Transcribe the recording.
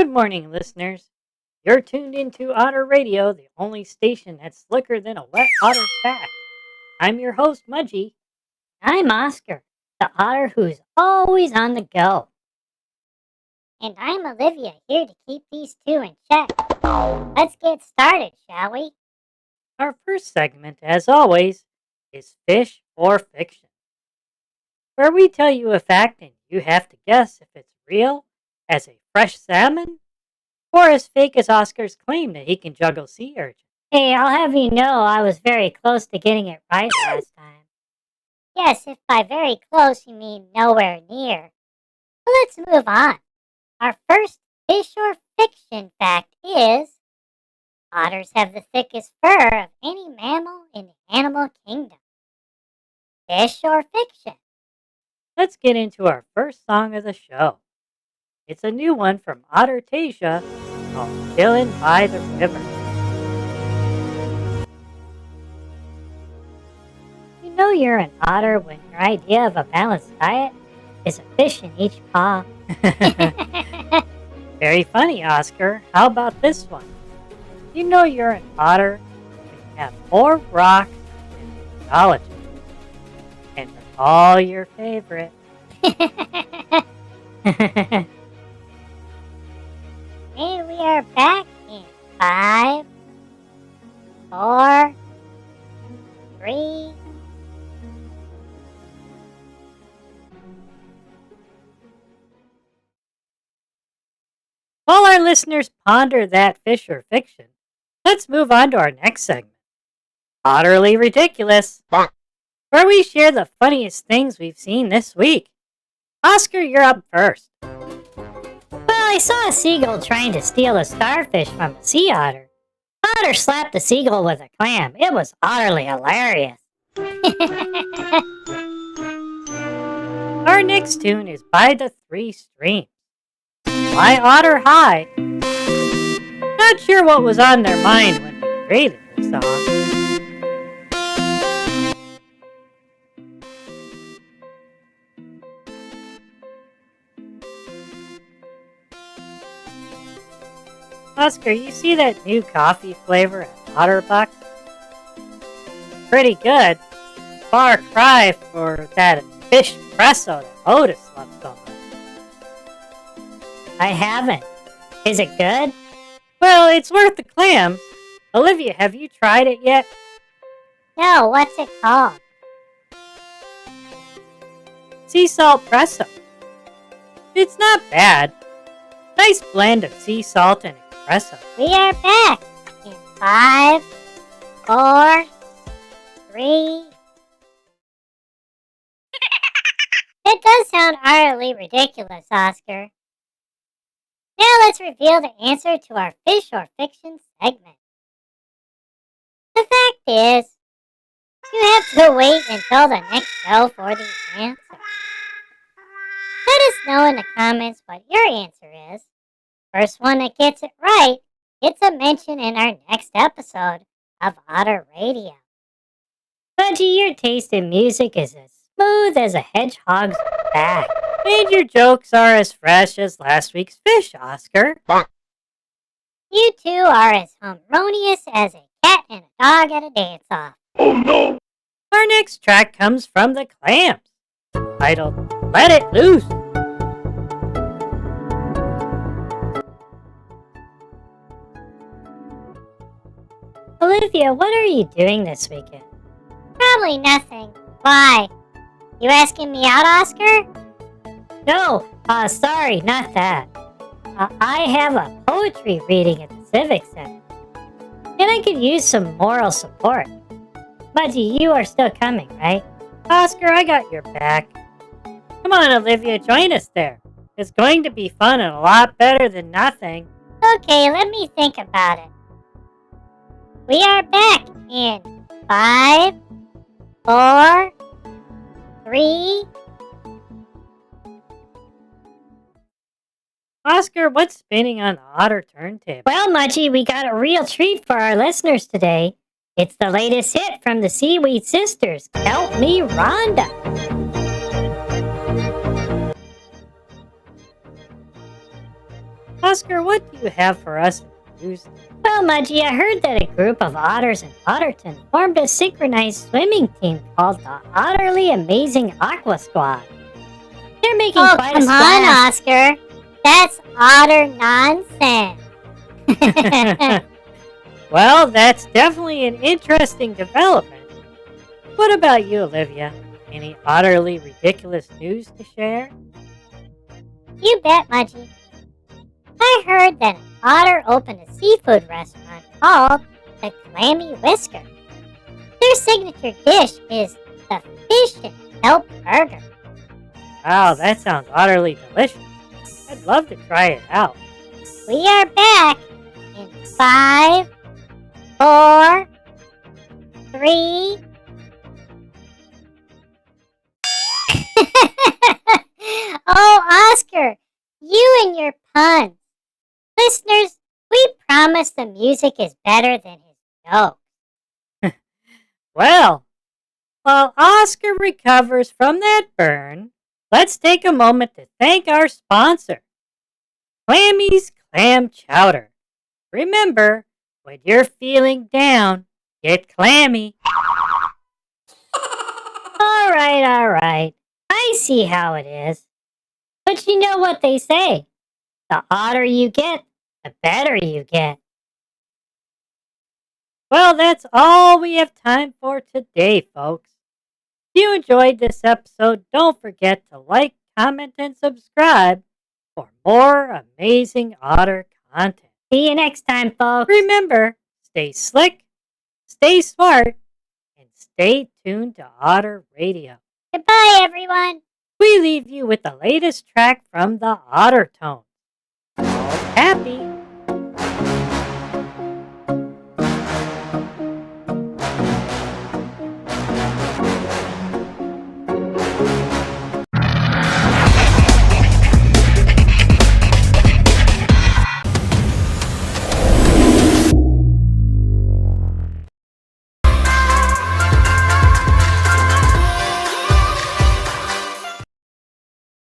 Good morning, listeners. You're tuned into Otter Radio, the only station that's slicker than a wet otter's back. I'm your host, Mudgie. I'm Oscar, the otter who's always on the go. And I'm Olivia, here to keep these two in check. Let's get started, shall we? Our first segment, as always, is Fish or Fiction, where we tell you a fact and you have to guess if it's real as a fresh salmon or as fake as Oscar's claim that he can juggle sea urchins. Hey, I'll have you know I was very close to getting it right last time. Yes, if by very close you mean nowhere near. But let's move on. Our first fish or fiction fact is otters have the thickest fur of any mammal in the animal kingdom. Fish or fiction? Let's get into our first song of the show. It's a new one from Ottertasia called Chillin' by the River. You know you're an otter when your idea of a balanced diet is a fish in each paw. Very funny, Oscar. How about this one? You know you're an otter when you have more rocks and mythology. And they're all your favorite. And we are back in 5, 4, 3. While our listeners ponder that fish or fiction, let's move on to our next segment, Otterly Ridiculous, where we share the funniest things we've seen this week. Oscar, you're up first. Well, I saw a seagull trying to steal a starfish from a sea otter. Otter slapped the seagull with a clam. It was utterly hilarious. Our next tune is By the Three Streams by Otter High. Not sure what was on their mind when they created this song. Oscar, you see that new coffee flavor at Otterbuck? Pretty good. Far cry for that fish espresso that Otis loves so much. I haven't. Is it good? Well, it's worth the clam. Olivia, have you tried it yet? No, what's it called? Sea salt presso. It's not bad. Nice blend of sea salt and espresso. We are back in 5, 4, 3. It does sound utterly ridiculous, Oscar. Now let's reveal the answer to our fish or fiction segment. The fact is, you have to wait until the next show for the answer. Let us know in the comments what your answer is. First one that gets it right gets a mention in our next episode of Otter Radio. Mudgie, your taste in music is as smooth as a hedgehog's back. And your jokes are as fresh as last week's fish, Oscar. You two are as harmonious as a cat and a dog at a dance-off. Oh no! Our next track comes from the Clams, titled Let It Loose. Olivia, what are you doing this weekend? Probably nothing. Why? You asking me out, Oscar? No, sorry, not that. I have a poetry reading at the Civic Center, and I could use some moral support. Mudgie, you are still coming, right? Oscar, I got your back. Come on, Olivia, join us there. It's going to be fun and a lot better than nothing. Okay, let me think about it. We are back in 5, 4, 3. Oscar, what's spinning on the Otter turntable? Well, Mudgie, we got a real treat for our listeners today. It's the latest hit from the Seaweed Sisters, Help Me Rhonda. Oscar, what do you have for us in the news? Well, Mudgie, I heard that a group of otters in Otterton formed a synchronized swimming team called the Otterly Amazing Aqua Squad. They're making Oh, quite a come on, splash. Oscar. That's otter nonsense. Well, that's definitely an interesting development. What about you, Olivia? Any utterly ridiculous news to share? You bet, Mudgie. I heard that an otter opened a seafood restaurant called the Clammy Whisker. Their signature dish is the fish and kelp burger. Wow, that sounds utterly delicious. I'd love to try it out. We are back in 5, 4, 3. Oh, Oscar, you and your puns. Listeners, we promise the music is better than his joke. Well, while Oscar recovers from that burn, let's take a moment to thank our sponsor, Clammy's Clam Chowder. Remember, when you're feeling down, get clammy. All right. I see how it is. But you know what they say. The odder you get, the better you get. Well, that's all we have time for today, folks. If you enjoyed this episode, don't forget to like, comment, and subscribe for more amazing otter content. See you next time, folks. Remember, stay slick, stay smart, and stay tuned to Otter Radio. Goodbye, everyone. We leave you with the latest track from the Otterton, called Happy.